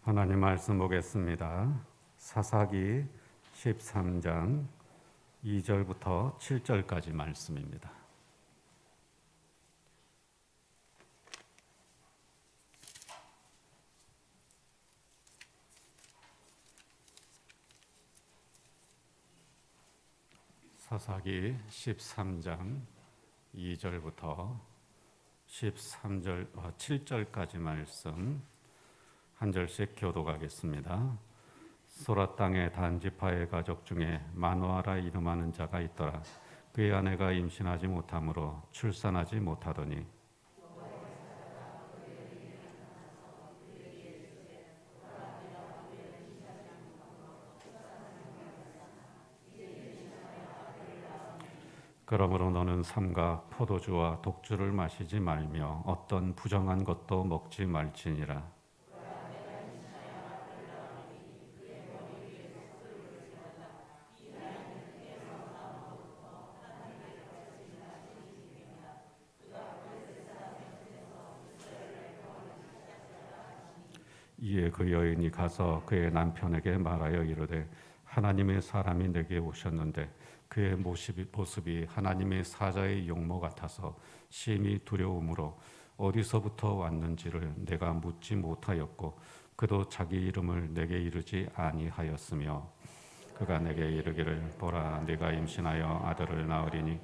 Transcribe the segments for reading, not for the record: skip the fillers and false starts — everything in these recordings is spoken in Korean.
하나님 말씀 보겠습니다. 사사기 13장 2절부터 7절까지 말씀입니다. 사사기 13장 2절부터 7절까지 말씀 한 절씩 교독하겠습니다. 소라 땅의 단지파의 가족 중에 마노아라 이름하는 자가 있더라. 그의 아내가 임신하지 못하므로 출산하지 못하더니 그러므로 너는 삼가 포도주와 독주를 마시지 말며 어떤 부정한 것도 먹지 말지니라. 이에 그 여인이 가서 그의 남편에게 말하여 이르되 하나님의 사람이 내게 오셨는데 그의 모습이 하나님의 사자의 용모 같아서 심히 두려움으로 어디서부터 왔는지를 내가 묻지 못하였고 그도 자기 이름을 내게 이르지 아니하였으며 그가 내게 이르기를 보라 네가 임신하여 아들을 낳으리니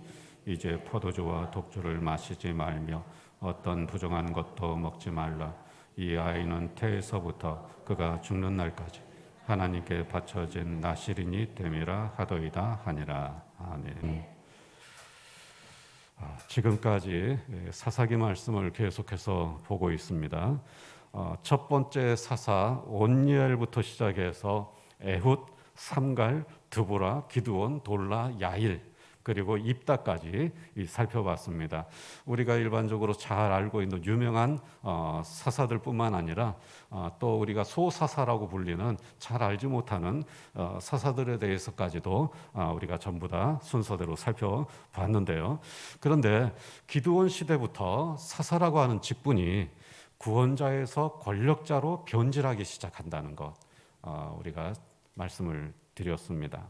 이제 포도주와 독주를 마시지 말며 어떤 부정한 것도 먹지 말라. 이 아이는 태에서부터 그가 죽는 날까지 하나님께 바쳐진 나실인이 됨이라 하더이다 하니라. 아멘. 지금까지 사사기 말씀을 계속해서 보고 있습니다. 첫 번째 사사 온니엘부터 시작해서 에훗, 삼갈, 드보라, 기드온, 돌라, 야일 그리고 입다까지 살펴봤습니다. 우리가 일반적으로 잘 알고 있는 유명한 사사들뿐만 아니라 또 우리가 소사사라고 불리는 잘 알지 못하는 사사들에 대해서까지도 우리가 전부 다 순서대로 살펴봤는데요. 그런데 기드온 시대부터 사사라고 하는 직분이 구원자에서 권력자로 변질하기 시작한다는 것 우리가 말씀을 드렸습니다.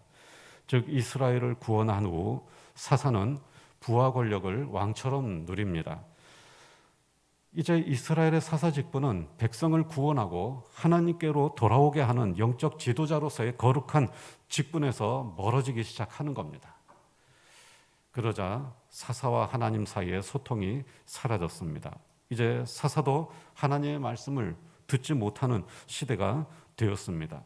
즉 이스라엘을 구원한 후 사사는 부하 권력을 왕처럼 누립니다. 이제 이스라엘의 사사 직분은 백성을 구원하고 하나님께로 돌아오게 하는 영적 지도자로서의 거룩한 직분에서 멀어지기 시작하는 겁니다. 그러자 사사와 하나님 사이의 소통이 사라졌습니다. 이제 사사도 하나님의 말씀을 듣지 못하는 시대가 되었습니다.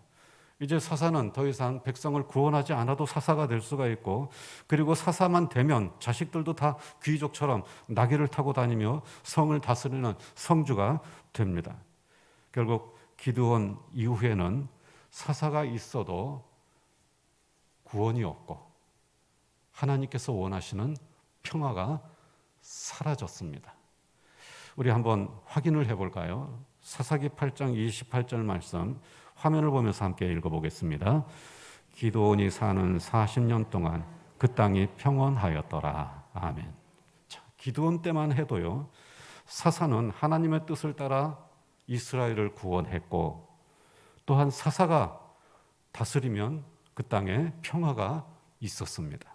이제 사사는 더 이상 백성을 구원하지 않아도 사사가 될 수가 있고 그리고 사사만 되면 자식들도 다 귀족처럼 나귀를 타고 다니며 성을 다스리는 성주가 됩니다. 결국 기드온 이후에는 사사가 있어도 구원이 없고 하나님께서 원하시는 평화가 사라졌습니다. 우리 한번 확인을 해볼까요? 사사기 8장 28절 말씀 화면을 보면서 함께 읽어보겠습니다. 기드온이 사는 40년 동안 그 땅이 평온하였더라. 아멘. 자, 기드온 때만 해도요. 사사는 하나님의 뜻을 따라 이스라엘을 구원했고 또한 사사가 다스리면 그 땅에 평화가 있었습니다.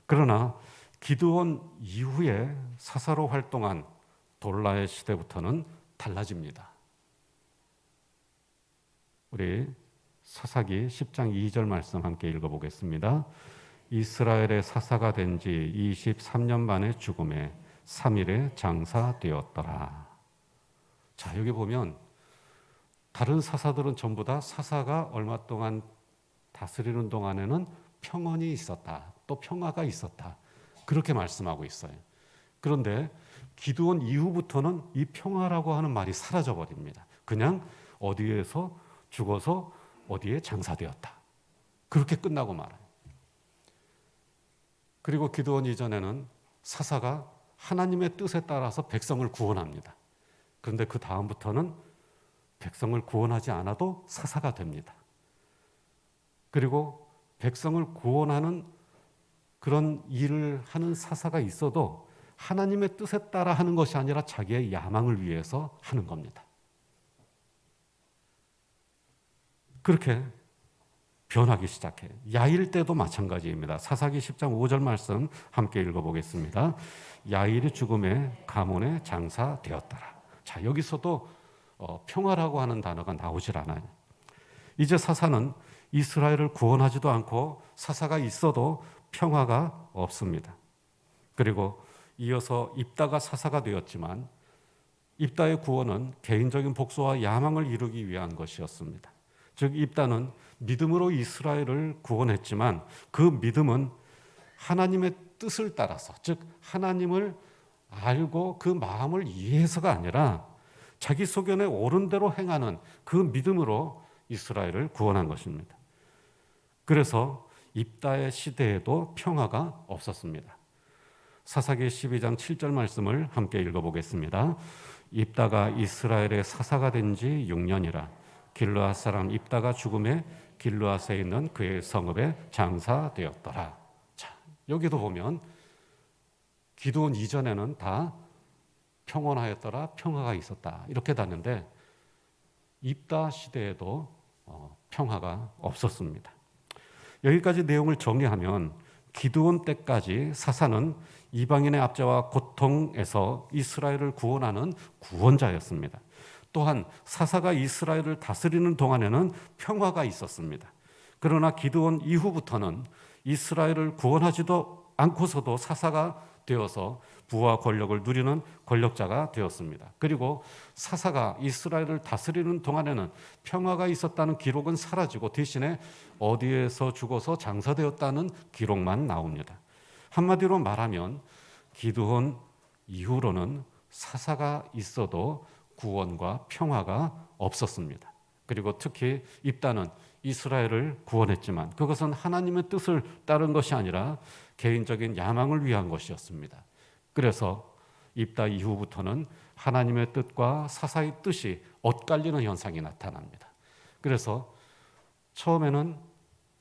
그러나 기드온 이후에 사사로 활동한 돌라의 시대부터는 달라집니다. 우리 사사기 10장 2절 말씀 함께 읽어보겠습니다. 이스라엘의 사사가 된 지 23년 만에 죽음에 3일에 장사되었더라. 자, 여기 보면 다른 사사들은 전부 다 사사가 얼마 동안 다스리는 동안에는 평온이 있었다. 또 평화가 있었다. 그렇게 말씀하고 있어요. 그런데 기드온 이후부터는 이 평화라고 하는 말이 사라져버립니다. 그냥 어디에서 죽어서 어디에 장사되었다. 그렇게 끝나고 말아요. 그리고 기드온 이전에는 사사가 하나님의 뜻에 따라서 백성을 구원합니다. 그런데 그 다음부터는 백성을 구원하지 않아도 사사가 됩니다. 그리고 백성을 구원하는 그런 일을 하는 사사가 있어도 하나님의 뜻에 따라 하는 것이 아니라 자기의 야망을 위해서 하는 겁니다. 그렇게 변하기 시작해요. 야일 때도 마찬가지입니다. 사사기 10장 5절 말씀 함께 읽어보겠습니다. 야일이 죽음의 가문의 장사되었더라. 자, 여기서도 평화라고 하는 단어가 나오질 않아요. 이제 사사는 이스라엘을 구원하지도 않고 사사가 있어도 평화가 없습니다. 그리고 이어서 입다가 사사가 되었지만 입다의 구원은 개인적인 복수와 야망을 이루기 위한 것이었습니다. 즉 입다는 믿음으로 이스라엘을 구원했지만 그 믿음은 하나님의 뜻을 따라서, 즉 하나님을 알고 그 마음을 이해해서가 아니라 자기 소견에 옳은 대로 행하는 그 믿음으로 이스라엘을 구원한 것입니다. 그래서 입다의 시대에도 평화가 없었습니다. 사사기 12장 7절 말씀을 함께 읽어보겠습니다. 입다가 이스라엘의 사사가 된 지 6년이라 길르앗 사람 입다가 죽음에 길르앗에 있는 그의 성읍에 장사되었더라. 자, 여기도 보면 기드온 이전에는 다 평온하였더라, 평화가 있었다 이렇게 닿는데 입다 시대에도 평화가 없었습니다. 여기까지 내용을 정리하면 기드온 때까지 사사는 이방인의 압제와 고통에서 이스라엘을 구원하는 구원자였습니다. 또한 사사가 이스라엘을 다스리는 동안에는 평화가 있었습니다. 그러나 기드온 이후부터는 이스라엘을 구원하지도 않고서도 사사가 되어서 부와 권력을 누리는 권력자가 되었습니다. 그리고 사사가 이스라엘을 다스리는 동안에는 평화가 있었다는 기록은 사라지고 대신에 어디에서 죽어서 장사되었다는 기록만 나옵니다. 한마디로 말하면 기드온 이후로는 사사가 있어도 구원과 평화가 없었습니다. 그리고 특히 입다는 이스라엘을 구원했지만 그것은 하나님의 뜻을 따른 것이 아니라 개인적인 야망을 위한 것이었습니다. 그래서 입다 이후부터는 하나님의 뜻과 사사의 뜻이 엇갈리는 현상이 나타납니다. 그래서 처음에는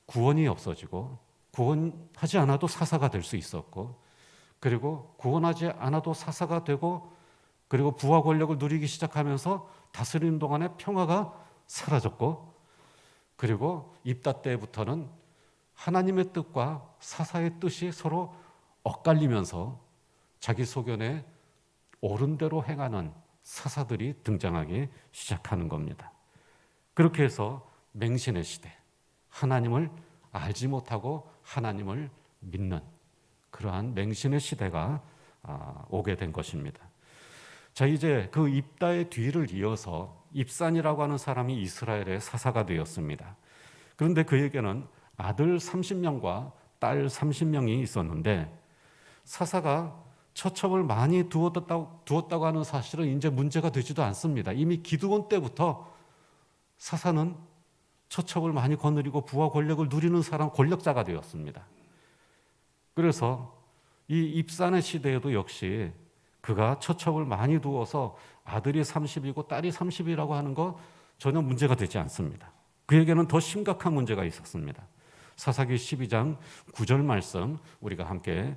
구원이 없어지고 구원하지 않아도 사사가 될 수 있었고, 그리고 구원하지 않아도 사사가 되고, 그리고 부와 권력을 누리기 시작하면서 다스리는 동안에 평화가 사라졌고, 그리고 입다 때부터는 하나님의 뜻과 사사의 뜻이 서로 엇갈리면서 자기 소견에 옳은 대로 행하는 사사들이 등장하기 시작하는 겁니다. 그렇게 해서 맹신의 시대, 하나님을 알지 못하고 하나님을 믿는 그러한 맹신의 시대가 오게 된 것입니다. 자, 이제 그 입다의 뒤를 이어서 입산이라고 하는 사람이 이스라엘의 사사가 되었습니다. 그런데 그에게는 아들 30명과 딸 30명이 있었는데 사사가 처첩을 많이 두었다고 하는 사실은 이제 문제가 되지도 않습니다. 이미 기드온 때부터 사사는 처첩을 많이 거느리고 부와 권력을 누리는 사람, 권력자가 되었습니다. 그래서 이 입산의 시대에도 역시 그가 처첩을 많이 두어서 아들이 30이고 딸이 30이라고 하는 거 전혀 문제가 되지 않습니다. 그에게는 더 심각한 문제가 있었습니다. 사사기 12장 9절 말씀 우리가 함께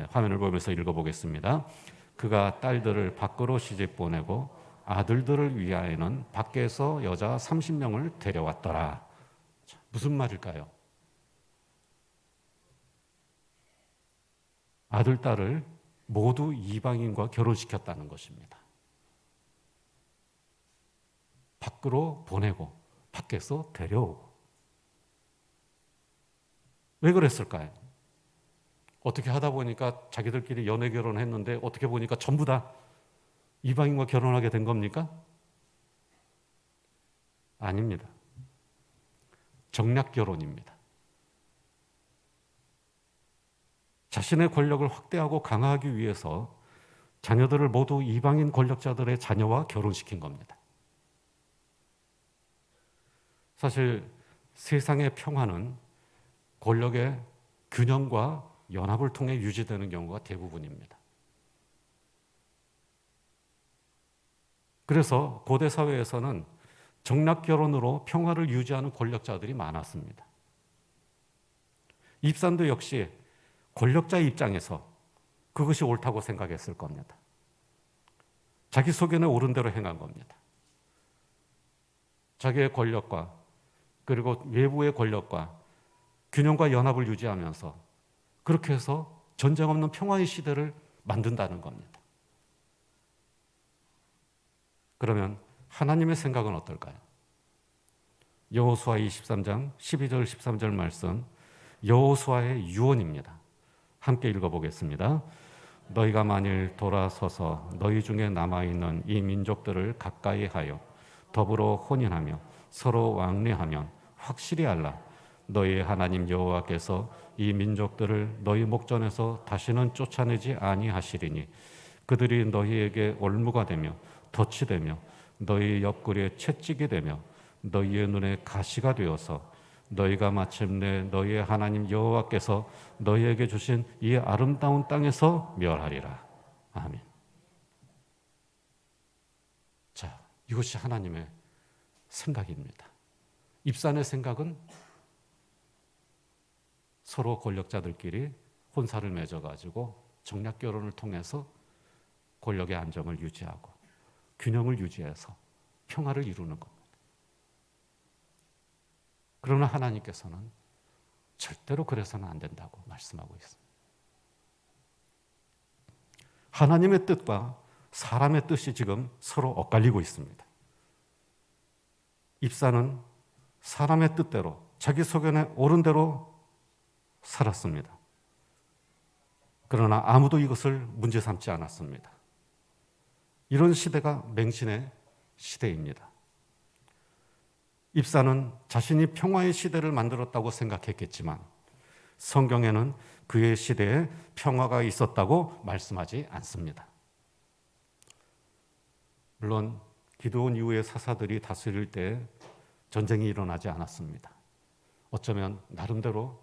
화면을 보면서 읽어보겠습니다. 그가 딸들을 밖으로 시집 보내고 아들들을 위하여는 밖에서 여자 30명을 데려왔더라. 무슨 말일까요? 아들, 딸을 모두 이방인과 결혼시켰다는 것입니다. 밖으로 보내고 밖에서 데려오고. 왜 그랬을까요? 어떻게 하다 보니까 자기들끼리 연애 결혼했는데 어떻게 보니까 전부 다 이방인과 결혼하게 된 겁니까? 아닙니다. 정략 결혼입니다. 자신의 권력을 확대하고 강화하기 위해서 자녀들을 모두 이방인 권력자들의 자녀와 결혼시킨 겁니다. 사실 세상의 평화는 권력의 균형과 연합을 통해 유지되는 경우가 대부분입니다. 그래서 고대 사회에서는 정략 결혼으로 평화를 유지하는 권력자들이 많았습니다. 입산도 역시 권력자의 입장에서 그것이 옳다고 생각했을 겁니다. 자기 소견에 옳은 대로 행한 겁니다. 자기의 권력과 그리고 외부의 권력과 균형과 연합을 유지하면서 그렇게 해서 전쟁 없는 평화의 시대를 만든다는 겁니다. 그러면 하나님의 생각은 어떨까요? 여호수아 23장 12절 13절 말씀, 여호수아의 유언입니다. 함께 읽어보겠습니다. 너희가 만일 돌아서서 너희 중에 남아있는 이 민족들을 가까이 하여 더불어 혼인하며 서로 왕래하면 확실히 알라. 너희 하나님 여호와께서 이 민족들을 너희 목전에서 다시는 쫓아내지 아니하시리니 그들이 너희에게 올무가 되며 덫이 되며 너희 옆구리에 채찍이 되며 너희의 눈에 가시가 되어서 너희가 마침내 너희의 하나님 여호와께서 너희에게 주신 이 아름다운 땅에서 멸하리라. 아멘. 자, 이것이 하나님의 생각입니다. 입산의 생각은 서로 권력자들끼리 혼사를 맺어가지고 정략 결혼을 통해서 권력의 안정을 유지하고 균형을 유지해서 평화를 이루는 겁니다. 그러나 하나님께서는 절대로 그래서는 안 된다고 말씀하고 있습니다. 하나님의 뜻과 사람의 뜻이 지금 서로 엇갈리고 있습니다. 입사는 사람의 뜻대로 자기 소견에 옳은 대로 살았습니다. 그러나 아무도 이것을 문제 삼지 않았습니다. 이런 시대가 맹신의 시대입니다. 입사는 자신이 평화의 시대를 만들었다고 생각했겠지만 성경에는 그의 시대에 평화가 있었다고 말씀하지 않습니다. 물론 기드온 이후의 사사들이 다스릴 때 전쟁이 일어나지 않았습니다. 어쩌면 나름대로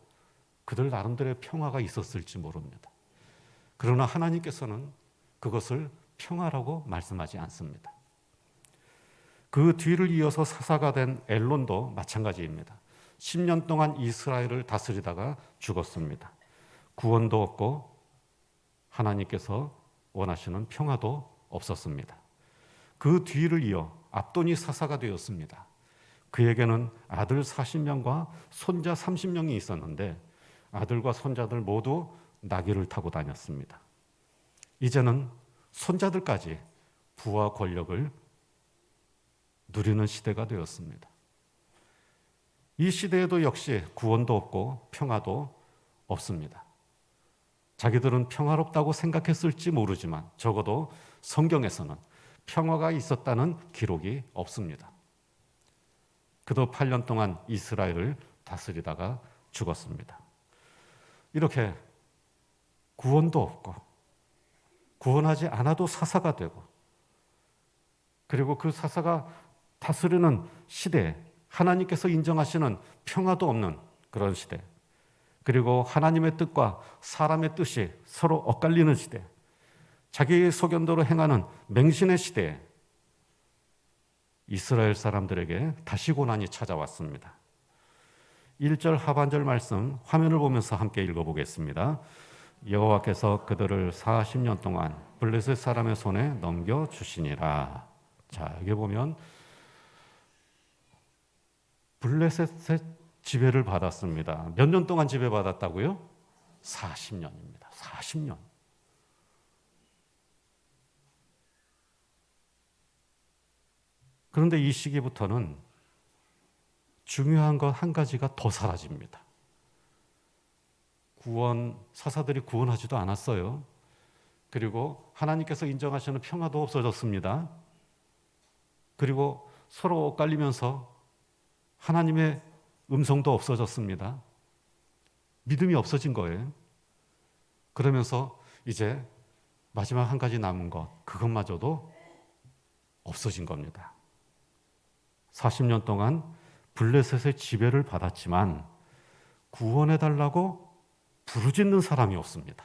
그들 나름대로의 평화가 있었을지 모릅니다. 그러나 하나님께서는 그것을 평화라고 말씀하지 않습니다. 그 뒤를 이어서 사사가 된 엘론도 마찬가지입니다. 10년 동안 이스라엘을 다스리다가 죽었습니다. 구원도 없고 하나님께서 원하시는 평화도 없었습니다. 그 뒤를 이어 압돈이 사사가 되었습니다. 그에게는 아들 40명과 손자 30명이 있었는데 아들과 손자들 모두 나귀를 타고 다녔습니다. 이제는 손자들까지 부와 권력을 누리는 시대가 되었습니다. 이 시대에도 역시 구원도 없고 평화도 없습니다. 자기들은 평화롭다고 생각했을지 모르지만 적어도 성경에서는 평화가 있었다는 기록이 없습니다. 그도 8년 동안 이스라엘을 다스리다가 죽었습니다. 이렇게 구원도 없고 구원하지 않아도 사사가 되고 그리고 그 사사가 다스리는 시대에 하나님께서 인정하시는 평화도 없는 그런 시대, 그리고 하나님의 뜻과 사람의 뜻이 서로 엇갈리는 시대, 자기의 소견대로 행하는 맹신의 시대에 이스라엘 사람들에게 다시 고난이 찾아왔습니다. 1절 하반절 말씀 화면을 보면서 함께 읽어보겠습니다. 여호와께서 그들을 40년 동안 블레셋 사람의 손에 넘겨주시니라. 자, 여기 보면 블레셋의 지배를 받았습니다. 몇 년 동안 지배받았다고요? 40년입니다. 40년. 그런데 이 시기부터는 중요한 것 한 가지가 더 사라집니다. 사사들이 구원하지도 않았어요. 그리고 하나님께서 인정하시는 평화도 없어졌습니다. 그리고 서로 엇갈리면서 하나님의 음성도 없어졌습니다. 믿음이 없어진 거예요. 그러면서 이제 마지막 한 가지 남은 것, 그것마저도 없어진 겁니다. 40년 동안 블레셋의 지배를 받았지만 구원해달라고 부르짖는 사람이 없습니다.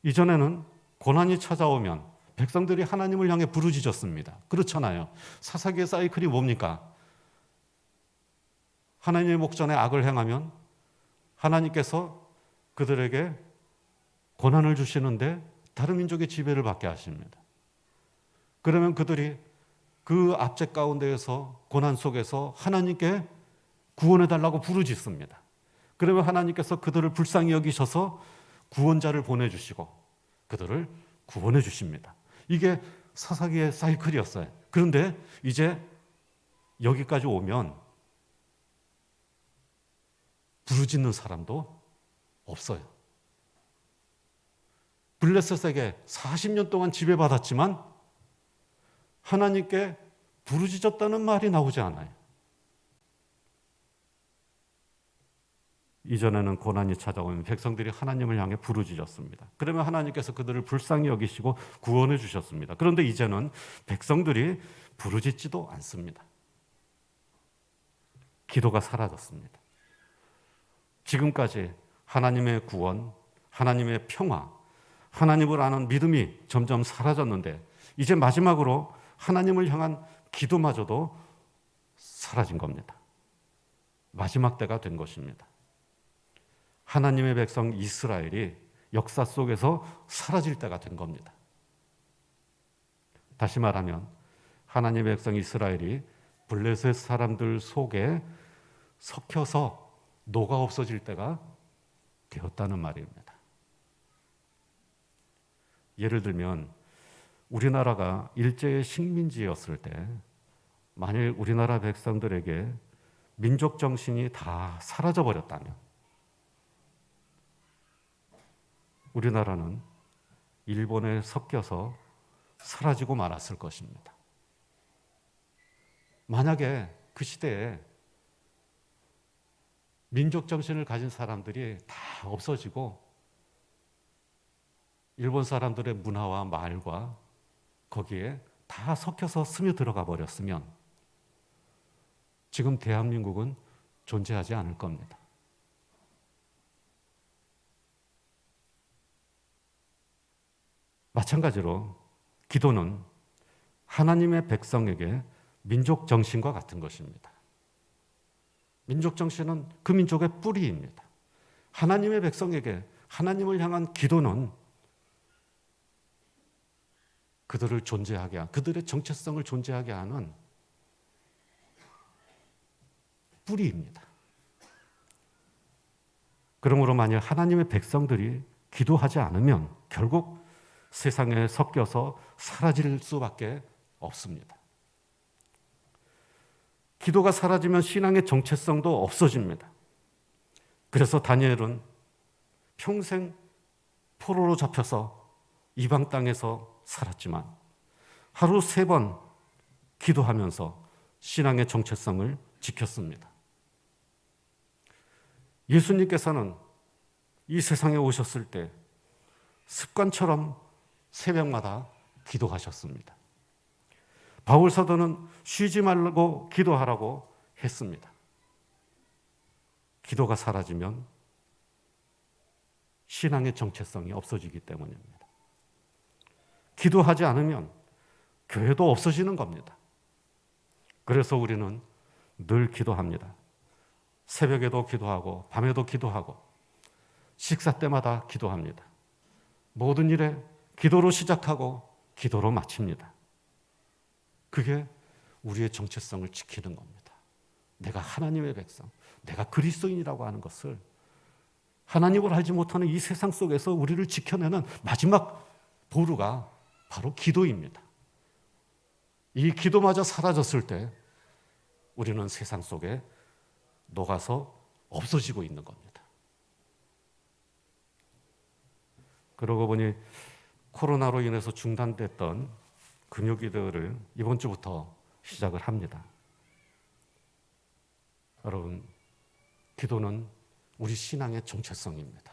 이전에는 고난이 찾아오면 백성들이 하나님을 향해 부르짖었습니다. 그렇잖아요. 사사기의 사이클이 뭡니까? 하나님의 목전에 악을 행하면 하나님께서 그들에게 고난을 주시는데 다른 민족의 지배를 받게 하십니다. 그러면 그들이 그 압제 가운데에서 고난 속에서 하나님께 구원해달라고 부르짖습니다. 그러면 하나님께서 그들을 불쌍히 여기셔서 구원자를 보내주시고 그들을 구원해 주십니다. 이게 사사기의 사이클이었어요. 그런데 이제 여기까지 오면 부르짖는 사람도 없어요. 블레셋에게 40년 동안 지배받았지만 하나님께 부르짖었다는 말이 나오지 않아요. 이전에는 고난이 찾아오면 백성들이 하나님을 향해 부르짖었습니다. 그러면 하나님께서 그들을 불쌍히 여기시고 구원해 주셨습니다. 그런데 이제는 백성들이 부르짖지도 않습니다. 기도가 사라졌습니다. 지금까지 하나님의 구원, 하나님의 평화, 하나님을 아는 믿음이 점점 사라졌는데 이제 마지막으로 하나님을 향한 기도마저도 사라진 겁니다. 마지막 때가 된 것입니다. 하나님의 백성 이스라엘이 역사 속에서 사라질 때가 된 겁니다. 다시 말하면 하나님의 백성 이스라엘이 블레셋 사람들 속에 섞여서 녹아 없어질 때가 되었다는 말입니다. 예를 들면 우리나라가 일제의 식민지였을 때 만일 우리나라 백성들에게 민족 정신이 다 사라져 버렸다면 우리나라는 일본에 섞여서 사라지고 말았을 것입니다. 만약에 그 시대에 민족 정신을 가진 사람들이 다 없어지고 일본 사람들의 문화와 말과 거기에 다 섞여서 스며들어가 버렸으면 지금 대한민국은 존재하지 않을 겁니다. 마찬가지로 기도는 하나님의 백성에게 민족 정신과 같은 것입니다. 민족 정신은 그 민족의 뿌리입니다. 하나님의 백성에게 하나님을 향한 기도는 그들을 존재하게 하는, 그들의 정체성을 존재하게 하는 뿌리입니다. 그러므로 만약 하나님의 백성들이 기도하지 않으면 결국 세상에 섞여서 사라질 수밖에 없습니다. 기도가 사라지면 신앙의 정체성도 없어집니다. 그래서 다니엘은 평생 포로로 잡혀서 이방 땅에서 살았지만 하루 3번 기도하면서 신앙의 정체성을 지켰습니다. 예수님께서는 이 세상에 오셨을 때 습관처럼 새벽마다 기도하셨습니다. 바울 사도는 쉬지 말고 기도하라고 했습니다. 기도가 사라지면 신앙의 정체성이 없어지기 때문입니다. 기도하지 않으면 교회도 없어지는 겁니다. 그래서 우리는 늘 기도합니다. 새벽에도 기도하고 밤에도 기도하고 식사 때마다 기도합니다. 모든 일에 기도로 시작하고 기도로 마칩니다. 그게 우리의 정체성을 지키는 겁니다. 내가 하나님의 백성, 내가 그리스도인이라고 하는 것을 하나님을 알지 못하는 이 세상 속에서 우리를 지켜내는 마지막 보루가 바로 기도입니다. 이 기도마저 사라졌을 때 우리는 세상 속에 녹아서 없어지고 있는 겁니다. 그러고 보니 코로나로 인해서 중단됐던 금요기도를 이번 주부터 시작을 합니다. 여러분, 기도는 우리 신앙의 정체성입니다.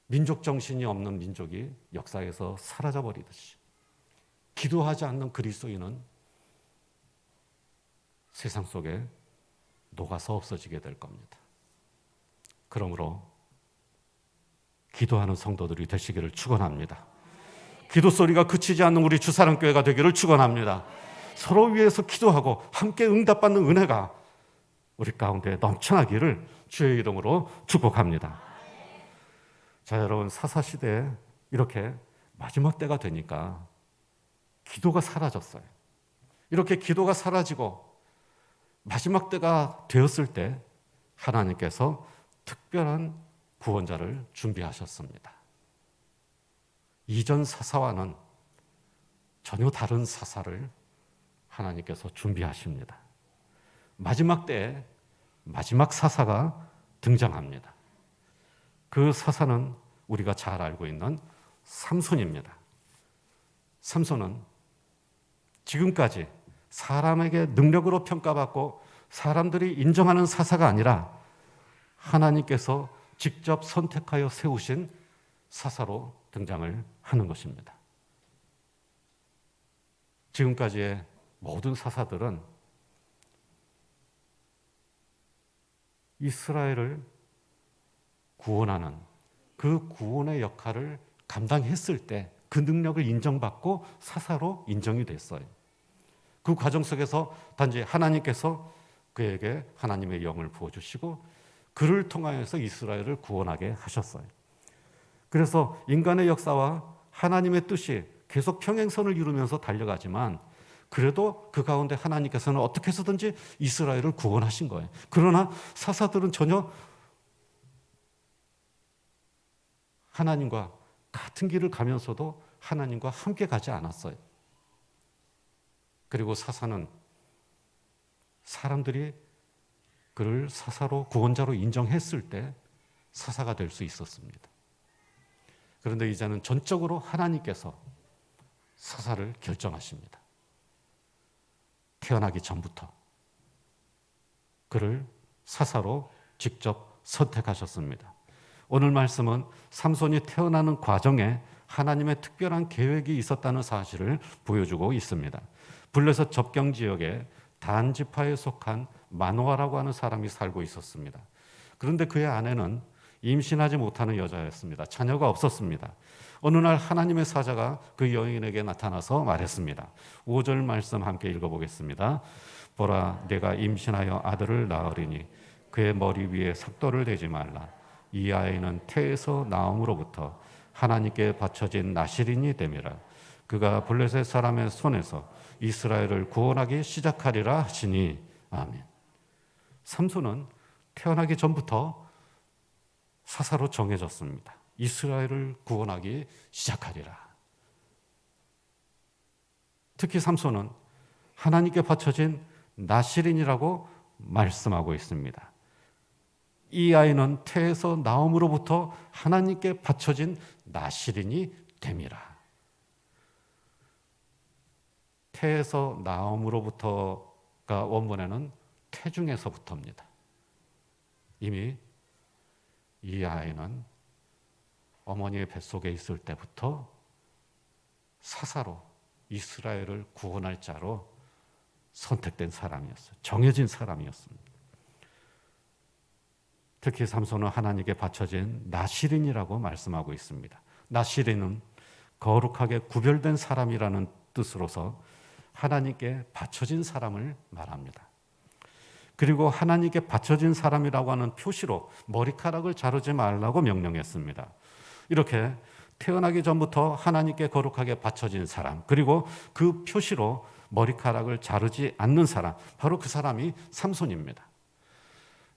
민족 정신이 없는 민족이 역사에서 사라져버리듯이 기도하지 않는 그리스도인은 세상 속에 녹아서 없어지게 될 겁니다. 그러므로 기도하는 성도들이 되시기를 축원합니다. 기도 소리가 그치지 않는 우리 주사랑교회가 되기를 축원합니다. 서로 위해서 기도하고 함께 응답받는 은혜가 우리 가운데 넘쳐나기를 주의 이름으로 축복합니다. 자, 여러분, 사사시대에 이렇게 마지막 때가 되니까 기도가 사라졌어요. 이렇게 기도가 사라지고 마지막 때가 되었을 때 하나님께서 특별한 구원자를 준비하셨습니다. 이전 사사와는 전혀 다른 사사를 하나님께서 준비하십니다. 마지막 때에 마지막 사사가 등장합니다. 그 사사는 우리가 잘 알고 있는 삼손입니다. 삼손은 지금까지 사람에게 능력으로 평가받고 사람들이 인정하는 사사가 아니라 하나님께서 직접 선택하여 세우신 사사로 등장을 하는 것입니다. 지금까지의 모든 사사들은 이스라엘을 구원하는 그 구원의 역할을 감당했을 때 그 능력을 인정받고 사사로 인정이 됐어요. 그 과정 속에서 단지 하나님께서 그에게 하나님의 영을 부어주시고 그를 통하여서 이스라엘을 구원하게 하셨어요. 그래서 인간의 역사와 하나님의 뜻이 계속 평행선을 이루면서 달려가지만 그래도 그 가운데 하나님께서는 어떻게 해서든지 이스라엘을 구원하신 거예요. 그러나 사사들은 전혀 하나님과 같은 길을 가면서도 하나님과 함께 가지 않았어요. 그리고 사사는 사람들이 그를 사사로 구원자로 인정했을 때 사사가 될 수 있었습니다. 그런데 이제는 전적으로 하나님께서 사사를 결정하십니다. 태어나기 전부터 그를 사사로 직접 선택하셨습니다. 오늘 말씀은 삼손이 태어나는 과정에 하나님의 특별한 계획이 있었다는 사실을 보여주고 있습니다. 블레셋 접경 지역에 단 지파에 속한 마노아라고 하는 사람이 살고 있었습니다. 그런데 그의 아내는 임신하지 못하는 여자였습니다. 자녀가 없었습니다. 어느 날 하나님의 사자가 그 여인에게 나타나서 말했습니다. 5절 말씀 함께 읽어보겠습니다. 보라, 내가 임신하여 아들을 낳으리니 그의 머리 위에 삭도를 대지 말라. 이 아이는 태에서 나옴으로부터 하나님께 바쳐진 나실인이 됨이라. 그가 블레셋 사람의 손에서 이스라엘을 구원하기 시작하리라 하시니. 아멘. 삼손은 태어나기 전부터 사사로 정해졌습니다. 이스라엘을 구원하기 시작하리라. 특히 삼손은 하나님께 바쳐진 나실인이라고 말씀하고 있습니다. 이 아이는 태에서 나옴으로부터 하나님께 바쳐진 나실인이 됨이라. 태에서 나옴으로부터가 원문에는 태중에서부터입니다. 이미 이 아이는 어머니의 뱃속에 있을 때부터 사사로 이스라엘을 구원할 자로 선택된 사람이었어요. 정해진 사람이었습니다. 특히 삼손은 하나님께 바쳐진 나실인이라고 말씀하고 있습니다. 나실인은 거룩하게 구별된 사람이라는 뜻으로서 하나님께 바쳐진 사람을 말합니다. 그리고 하나님께 바쳐진 사람이라고 하는 표시로 머리카락을 자르지 말라고 명령했습니다. 이렇게 태어나기 전부터 하나님께 거룩하게 바쳐진 사람, 그리고 그 표시로 머리카락을 자르지 않는 사람, 바로 그 사람이 삼손입니다.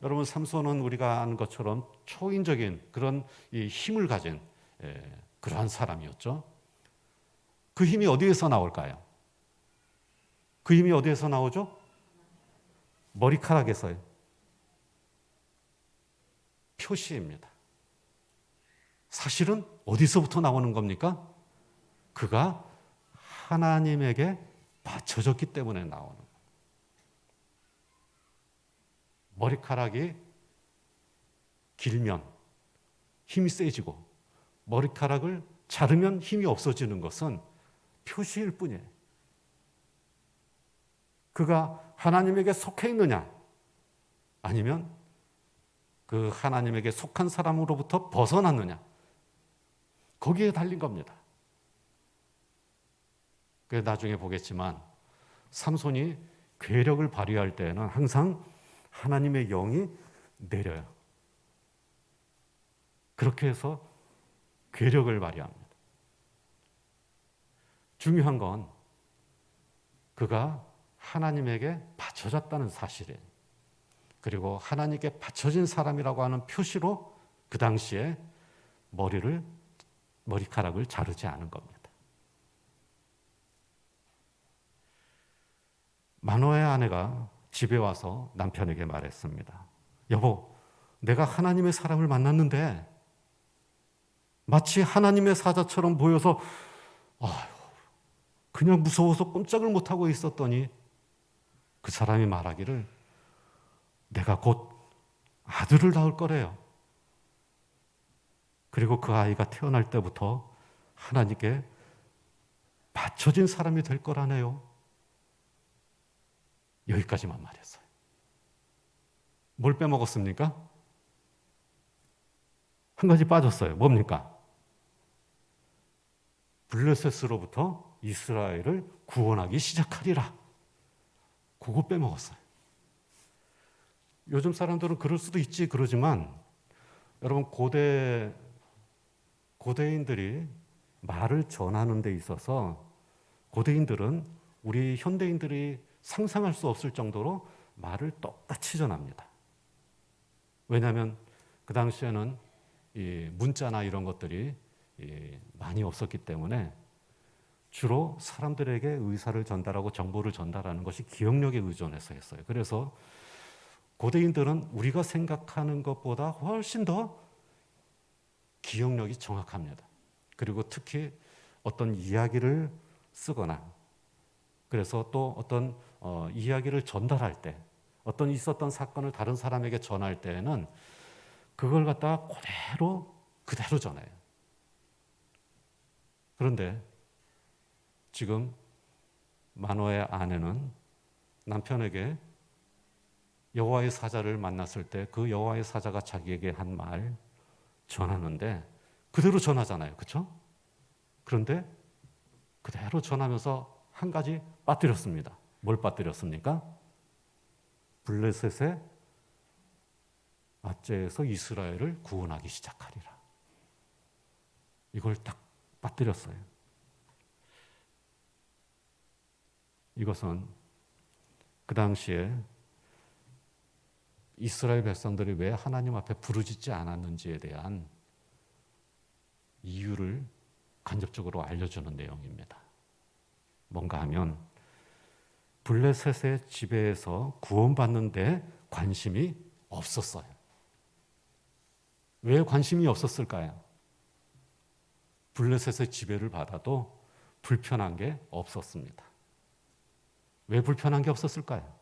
여러분, 삼손은 우리가 아는 것처럼 초인적인 그런 이 힘을 가진 그러한 사람이었죠. 그 힘이 어디에서 나올까요? 그 힘이 어디에서 나오죠? 머리카락에서요. 표시입니다. 사실은 어디서부터 나오는 겁니까? 그가 하나님에게 바쳐졌기 때문에 나오는 거예요. 머리카락이 길면 힘이 세지고 머리카락을 자르면 힘이 없어지는 것은 표시일 뿐이에요. 그가 하나님에게 속해 있느냐 아니면 그 하나님에게 속한 사람으로부터 벗어났느냐, 거기에 달린 겁니다. 그래서 나중에 보겠지만 삼손이 괴력을 발휘할 때에는 항상 하나님의 영이 내려요. 그렇게 해서 괴력을 발휘합니다. 중요한 건 그가 하나님에게 바쳐졌다는 사실이에요. 그리고 하나님께 바쳐진 사람이라고 하는 표시로 그 당시에 머리카락을 자르지 않은 겁니다. 마노아의 아내가 집에 와서 남편에게 말했습니다. 여보, 내가 하나님의 사람을 만났는데 마치 하나님의 사자처럼 보여서 그냥 무서워서 꼼짝을 못하고 있었더니 그 사람이 말하기를 내가 곧 아들을 낳을 거래요. 그리고 그 아이가 태어날 때부터 하나님께 바쳐진 사람이 될 거라네요. 여기까지만 말했어요. 뭘 빼먹었습니까? 한 가지 빠졌어요. 뭡니까? 블레셋으로부터 이스라엘을 구원하기 시작하리라. 그거 빼먹었어요. 요즘 사람들은 그럴 수도 있지 그러지만 여러분 고대인들이 말을 전하는 데 있어서 고대인들은 우리 현대인들이 상상할 수 없을 정도로 말을 똑같이 전합니다. 왜냐하면 그 당시에는 이 문자나 이런 것들이 많이 없었기 때문에 주로 사람들에게 의사를 전달하고 정보를 전달하는 것이 기억력에 의존해서 했어요. 그래서 고대인들은 우리가 생각하는 것보다 훨씬 더 기억력이 정확합니다. 그리고 특히 어떤 이야기를 쓰거나 그래서 또 어떤 이야기를 전달할 때 어떤 있었던 사건을 다른 사람에게 전할 때에는 그걸 갖다가 그대로 전해요. 그런데 지금 마노아의 아내는 남편에게 여호와의 사자를 만났을 때 그 여호와의 사자가 자기에게 한 말 전하는데 그대로 전하잖아요. 그렇죠? 그런데 그대로 전하면서 한 가지 빠뜨렸습니다. 뭘 빠뜨렸습니까? 블레셋의 압제에서 이스라엘을 구원하기 시작하리라. 이걸 딱 빠뜨렸어요. 이것은 그 당시에 이스라엘 백성들이 왜 하나님 앞에 부르짖지 않았는지에 대한 이유를 간접적으로 알려주는 내용입니다. 뭔가 하면 블레셋의 지배에서 구원받는 데 관심이 없었어요. 왜 관심이 없었을까요? 블레셋의 지배를 받아도 불편한 게 없었습니다. 왜 불편한 게 없었을까요?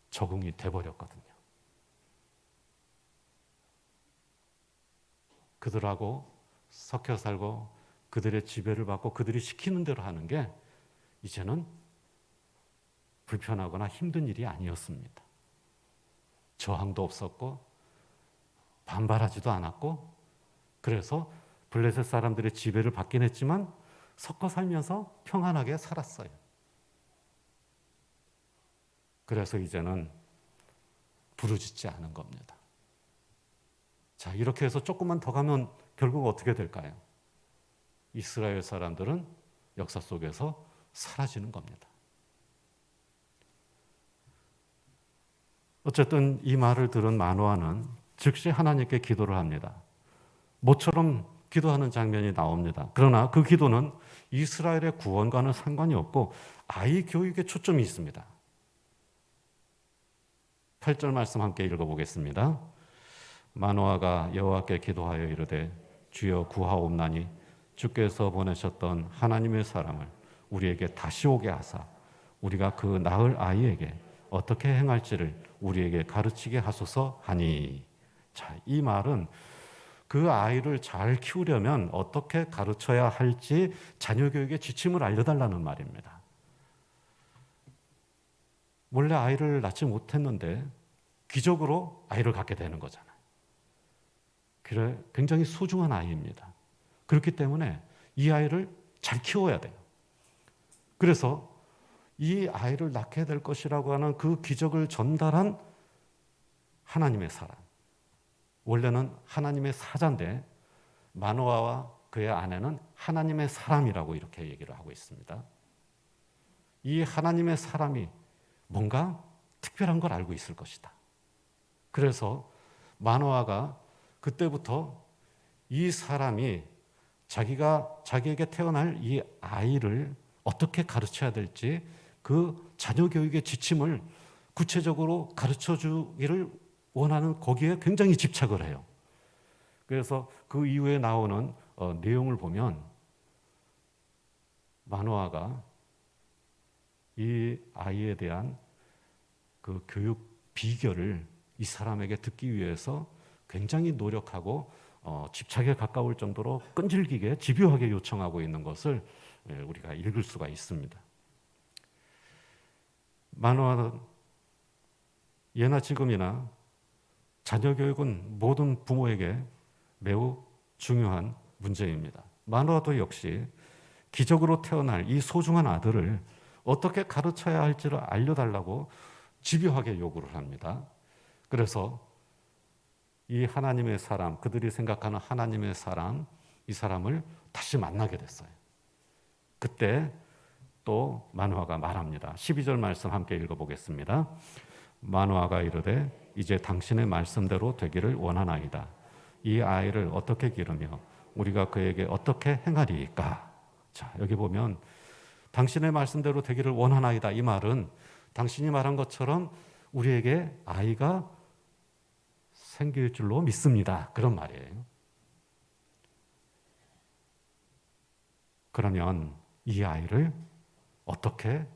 적응이 돼버렸거든요. 그들하고 섞여 살고 그들의 지배를 받고 그들이 시키는 대로 하는 게 이제는 불편하거나 힘든 일이 아니었습니다. 저항도 없었고 반발하지도 않았고 그래서 블레셋 사람들의 지배를 받긴 했지만 섞어 살면서 평안하게 살았어요. 그래서 이제는 부르짖지 않은 겁니다. 자, 이렇게 해서 조금만 더 가면 결국 어떻게 될까요? 이스라엘 사람들은 역사 속에서 사라지는 겁니다. 어쨌든 이 말을 들은 마노아는 즉시 하나님께 기도를 합니다. 모처럼 기도하는 장면이 나옵니다. 그러나 그 기도는 이스라엘의 구원과는 상관이 없고 아이 교육에 초점이 있습니다. 8절 말씀 함께 읽어보겠습니다. 마노아가 여호와께 기도하여 이르되 주여 구하옵나니 주께서 보내셨던 하나님의 사람을 우리에게 다시 오게 하사 우리가 그 낳을 아이에게 어떻게 행할지를 우리에게 가르치게 하소서 하니. 자, 이 말은 그 아이를 잘 키우려면 어떻게 가르쳐야 할지 자녀 교육의 지침을 알려달라는 말입니다. 원래 아이를 낳지 못했는데 기적으로 아이를 갖게 되는 거잖아요. 그래, 굉장히 소중한 아이입니다. 그렇기 때문에 이 아이를 잘 키워야 돼요. 그래서 이 아이를 낳게 될 것이라고 하는 그 기적을 전달한 하나님의 사람. 원래는 하나님의 사자인데 마노아와 그의 아내는 하나님의 사람이라고 이렇게 얘기를 하고 있습니다. 이 하나님의 사람이 뭔가 특별한 걸 알고 있을 것이다. 그래서 마노아가 그때부터 이 사람이 자기에게 태어날 이 아이를 어떻게 가르쳐야 될지 그 자녀 교육의 지침을 구체적으로 가르쳐 주기를 원하는 거기에 굉장히 집착을 해요. 그래서 그 이후에 나오는 내용을 보면 마노아가 이 아이에 대한 그 교육 비결을 이 사람에게 듣기 위해서 굉장히 노력하고 집착에 가까울 정도로 끈질기게 집요하게 요청하고 있는 것을 우리가 읽을 수가 있습니다. 마노아는 예나 지금이나 자녀 교육은 모든 부모에게 매우 중요한 문제입니다. 마노아도 역시 기적으로 태어날 이 소중한 아들을 어떻게 가르쳐야 할지를 알려달라고 집요하게 요구를 합니다. 그래서 이 하나님의 사람, 그들이 생각하는 하나님의 사람, 이 사람을 다시 만나게 됐어요. 그때 또 마노아가 말합니다. 12절 말씀 함께 읽어보겠습니다. 마노아가 이르되 이제 당신의 말씀대로 되기를 원하나이다. 이 아이를 어떻게 기르며 우리가 그에게 어떻게 행하리이까? 자, 여기 보면 당신의 말씀대로 되기를 원하나이다. 이 말은 당신이 말한 것처럼 우리에게 아이가 생길 줄로 믿습니다. 그런 말이에요. 그러면 이 아이를 어떻게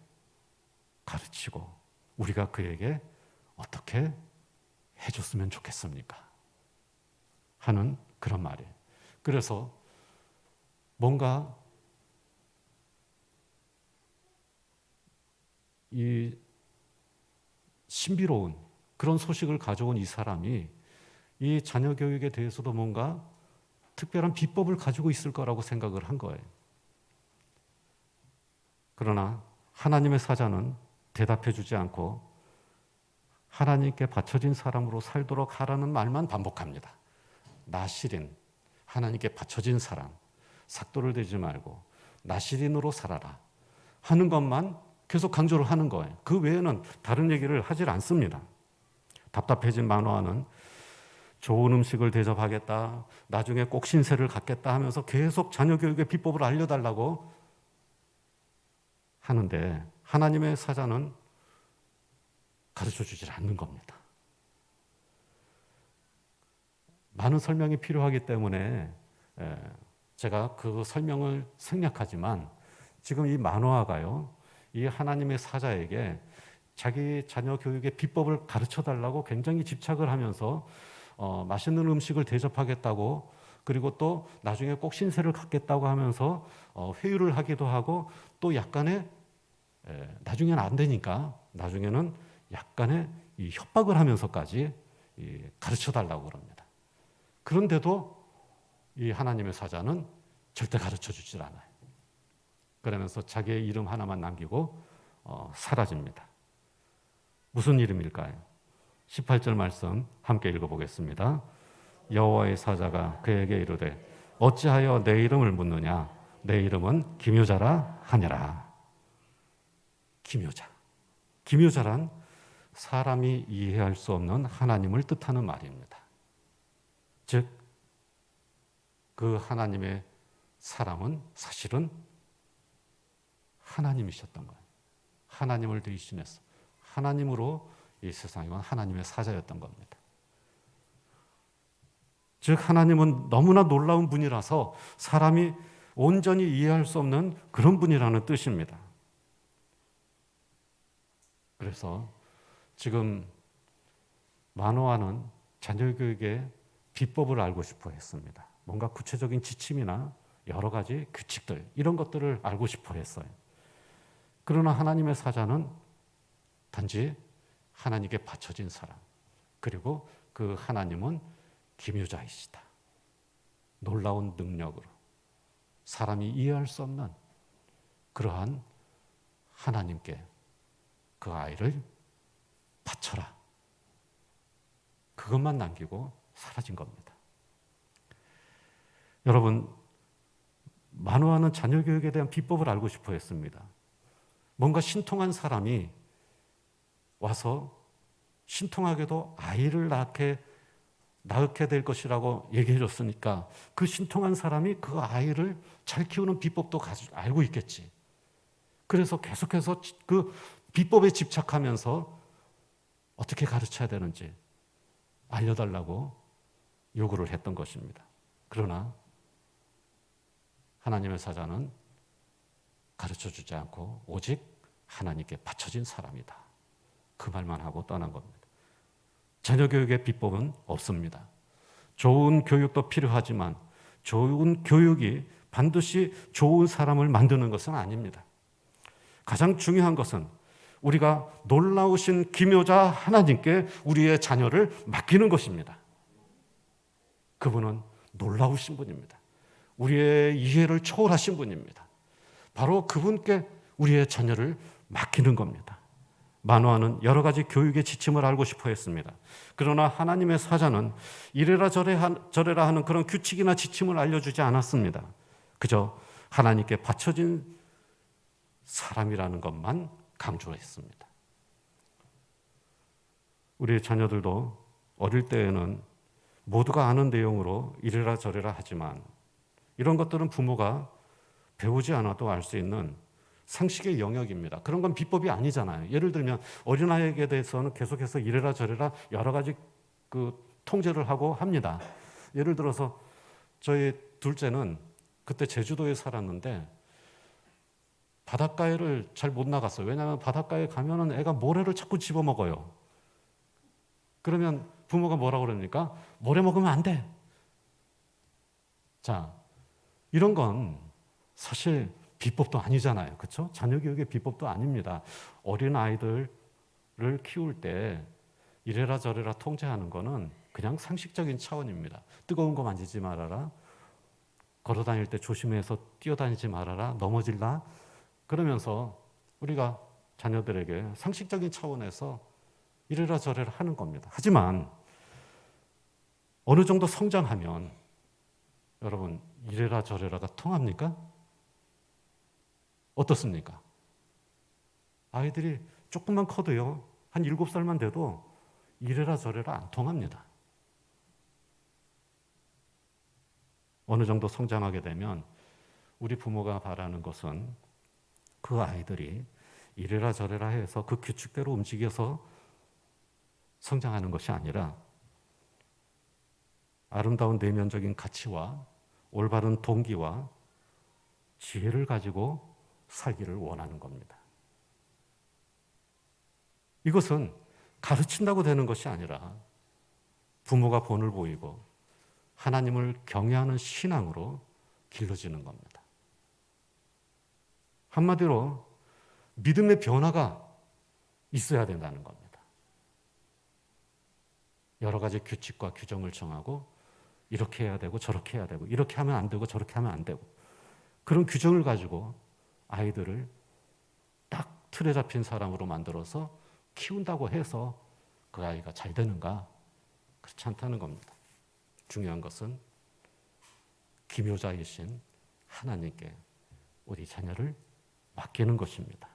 가르치고 우리가 그에게 어떻게 해줬으면 좋겠습니까? 하는 그런 말이에요. 그래서 뭔가 이 신비로운 그런 소식을 가져온 이 사람이 이 자녀 교육에 대해서도 뭔가 특별한 비법을 가지고 있을 거라고 생각을 한 거예요. 그러나 하나님의 사자는 대답해 주지 않고 하나님께 바쳐진 사람으로 살도록 하라는 말만 반복합니다. 나시린, 하나님께 바쳐진 사람, 삭도를 대지 말고 나시린으로 살아라 하는 것만 계속 강조를 하는 거예요. 그 외에는 다른 얘기를 하질 않습니다. 답답해진 마노아는 좋은 음식을 대접하겠다, 나중에 꼭 신세를 갖겠다 하면서 계속 자녀 교육의 비법을 알려달라고 하는데 하나님의 사자는 가르쳐 주질 않는 겁니다. 많은 설명이 필요하기 때문에 제가 그 설명을 생략하지만 지금 이 마노아가요, 이 하나님의 사자에게 자기 자녀 교육의 비법을 가르쳐 달라고 굉장히 집착을 하면서 맛있는 음식을 대접하겠다고, 그리고 또 나중에 꼭 신세를 갖겠다고 하면서 회유를 하기도 하고, 또 약간의 나중에는 안 되니까 나중에는 약간의 이 협박을 하면서까지 가르쳐 달라고 그럽니다. 그런데도 이 하나님의 사자는 절대 가르쳐 주질 않아요. 그러면서 자기의 이름 하나만 남기고 사라집니다. 무슨 이름일까요? 18절 말씀 함께 읽어보겠습니다. 여호와의 사자가 그에게 이르되 어찌하여 내 이름을 묻느냐? 내 이름은 기묘자라 하니라. 기묘자. 기묘자란 사람이 이해할 수 없는 하나님을 뜻하는 말입니다. 즉, 그 하나님의 사람은 사실은 하나님이셨던 거예요. 하나님을 대신해서 하나님으로 이 세상에 온 하나님의 사자였던 겁니다. 즉 하나님은 너무나 놀라운 분이라서 사람이 온전히 이해할 수 없는 그런 분이라는 뜻입니다. 그래서 지금 마노아는 자녀 교육의 비법을 알고 싶어 했습니다. 뭔가 구체적인 지침이나 여러 가지 규칙들, 이런 것들을 알고 싶어 했어요. 그러나 하나님의 사자는 단지 하나님께 바쳐진 사람, 그리고 그 하나님은 기묘자이시다. 놀라운 능력으로 사람이 이해할 수 없는 그러한 하나님께 그 아이를 바쳐라. 그것만 남기고 사라진 겁니다. 여러분, 마노아는 자녀 교육에 대한 비법을 알고 싶어 했습니다. 뭔가 신통한 사람이 와서 신통하게도 아이를 낳게 될 것이라고 얘기해 줬으니까 그 신통한 사람이 그 아이를 잘 키우는 비법도 알고 있겠지. 그래서 계속해서 그 비법에 집착하면서 어떻게 가르쳐야 되는지 알려달라고 요구를 했던 것입니다. 그러나 하나님의 사자는 가르쳐주지 않고 오직 하나님께 바쳐진 사람이다. 그 말만 하고 떠난 겁니다. 자녀 교육의 비법은 없습니다. 좋은 교육도 필요하지만 좋은 교육이 반드시 좋은 사람을 만드는 것은 아닙니다. 가장 중요한 것은 우리가 놀라우신 기묘자 하나님께 우리의 자녀를 맡기는 것입니다. 그분은 놀라우신 분입니다. 우리의 이해를 초월하신 분입니다. 바로 그분께 우리의 자녀를 맡기는 겁니다. 마노아는 여러 가지 교육의 지침을 알고 싶어 했습니다. 그러나 하나님의 사자는 이래라 저래라 하는 그런 규칙이나 지침을 알려주지 않았습니다. 그저 하나님께 바쳐진 사람이라는 것만 강조했습니다. 우리 자녀들도 어릴 때에는 모두가 아는 내용으로 이래라 저래라 하지만 이런 것들은 부모가 배우지 않아도 알 수 있는 상식의 영역입니다. 그런 건 비법이 아니잖아요. 예를 들면 어린아이에게 대해서는 계속해서 이래라 저래라 여러 가지 통제를 하고 합니다. 예를 들어서 저희 둘째는 그때 제주도에 살았는데 바닷가에를 잘 못 나갔어요. 왜냐하면 바닷가에 가면은 애가 모래를 자꾸 집어먹어요. 그러면 부모가 뭐라고 그럽니까? 모래 먹으면 안 돼. 자, 이런 건 사실 비법도 아니잖아요. 그렇죠? 자녀 교육의 비법도 아닙니다. 어린 아이들을 키울 때 이래라 저래라 통제하는 거는 그냥 상식적인 차원입니다. 뜨거운 거 만지지 말아라. 걸어 다닐 때 조심해서 뛰어다니지 말아라. 넘어질라. 그러면서 우리가 자녀들에게 상식적인 차원에서 이래라 저래라 하는 겁니다. 하지만 어느 정도 성장하면 여러분 이래라 저래라가 통합니까? 어떻습니까? 아이들이 조금만 커도요. 한 7살만 돼도 이래라 저래라 안 통합니다. 어느 정도 성장하게 되면 우리 부모가 바라는 것은 그 아이들이 이래라 저래라 해서 그 규칙대로 움직여서 성장하는 것이 아니라 아름다운 내면적인 가치와 올바른 동기와 지혜를 가지고 살기를 원하는 겁니다. 이것은 가르친다고 되는 것이 아니라 부모가 본을 보이고 하나님을 경외하는 신앙으로 길러지는 겁니다. 한마디로 믿음의 변화가 있어야 된다는 겁니다. 여러 가지 규칙과 규정을 정하고 이렇게 해야 되고 저렇게 해야 되고 이렇게 하면 안 되고 저렇게 하면 안 되고 그런 규정을 가지고 아이들을 딱 틀에 잡힌 사람으로 만들어서 키운다고 해서 그 아이가 잘 되는가? 그렇지 않다는 겁니다. 중요한 것은 기묘자이신 하나님께 우리 자녀를 맡기는 것입니다.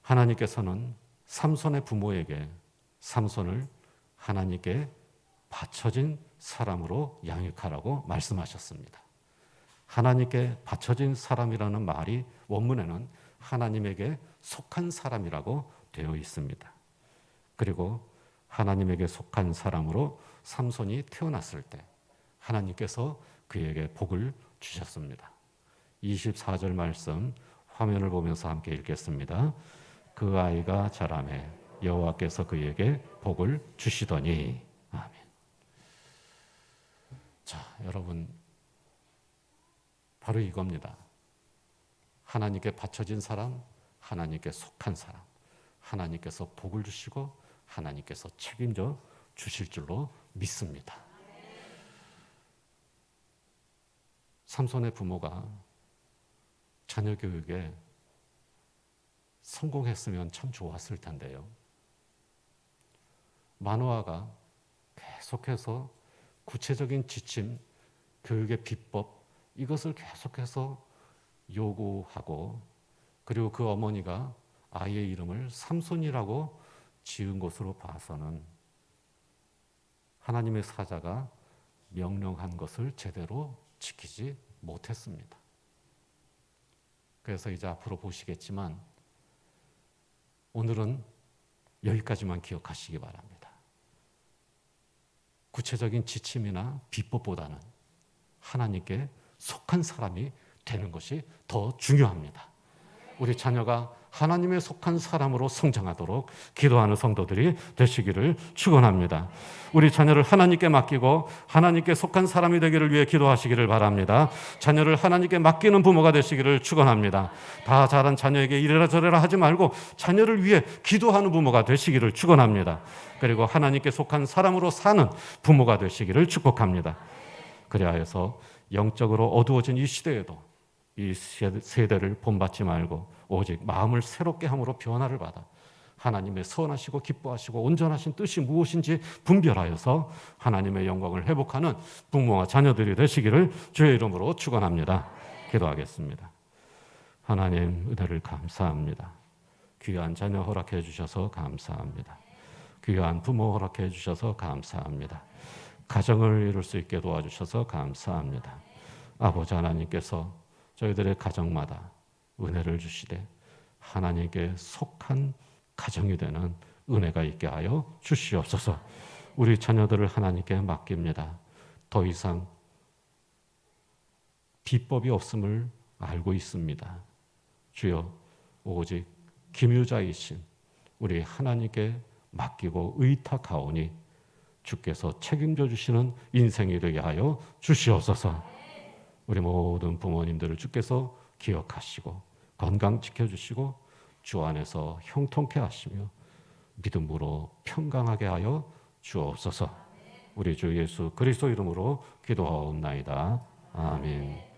하나님께서는 삼손의 부모에게 삼손을 하나님께 바쳐진 사람으로 양육하라고 말씀하셨습니다. 하나님께 바쳐진 사람이라는 말이 원문에는 하나님에게 속한 사람이라고 되어 있습니다. 그리고 하나님에게 속한 사람으로 삼손이 태어났을 때 하나님께서 그에게 복을 주셨습니다. 24절 말씀 화면을 보면서 함께 읽겠습니다. 그 아이가 자라매 여호와께서 그에게 복을 주시더니 아멘. 자, 여러분 바로 이겁니다. 하나님께 바쳐진 사람, 하나님께 속한 사람, 하나님께서 복을 주시고 하나님께서 책임져 주실 줄로 믿습니다. 삼손의 부모가 자녀 교육에 성공했으면 참 좋았을 텐데요. 마노아가 계속해서 구체적인 지침, 교육의 비법 이것을 계속해서 요구하고 그리고 그 어머니가 아이의 이름을 삼손이라고 지은 것으로 봐서는 하나님의 사자가 명령한 것을 제대로 지키지 못했습니다. 그래서 이제 앞으로 보시겠지만 오늘은 여기까지만 기억하시기 바랍니다. 구체적인 지침이나 비법보다는 하나님께 속한 사람이 되는 것이 더 중요합니다. 우리 자녀가 하나님의 속한 사람으로 성장하도록 기도하는 성도들이 되시기를 축원합니다. 우리 자녀를 하나님께 맡기고 하나님께 속한 사람이 되기를 위해 기도하시기를 바랍니다. 자녀를 하나님께 맡기는 부모가 되시기를 축원합니다. 다 자란 자녀에게 이래라 저래라 하지 말고 자녀를 위해 기도하는 부모가 되시기를 축원합니다. 그리고 하나님께 속한 사람으로 사는 부모가 되시기를 축복합니다. 그리하여서 영적으로 어두워진 이 시대에도 이 세대를 본받지 말고 오직 마음을 새롭게 함으로 변화를 받아 하나님의 선하시고 기뻐하시고 온전하신 뜻이 무엇인지 분별하여서 하나님의 영광을 회복하는 부모와 자녀들이 되시기를 주의 이름으로 축원합니다. 기도하겠습니다. 하나님 은혜를 감사합니다. 귀한 자녀 허락해 주셔서 감사합니다. 귀한 부모 허락해 주셔서 감사합니다. 가정을 이룰 수 있게 도와주셔서 감사합니다. 아버지 하나님께서 저희들의 가정마다 은혜를 주시되 하나님께 속한 가정이 되는 은혜가 있게 하여 주시옵소서. 우리 자녀들을 하나님께 맡깁니다. 더 이상 비법이 없음을 알고 있습니다. 주여, 오직 기묘자이신 우리 하나님께 맡기고 의탁하오니 주께서 책임져 주시는 인생이 되게 하여 주시옵소서. 우리 모든 부모님들을 주께서 기억하시고 건강 지켜주시고 주 안에서 형통케 하시며 믿음으로 평강하게 하여 주옵소서. 우리 주 예수 그리스도 이름으로 기도하옵나이다. 아멘.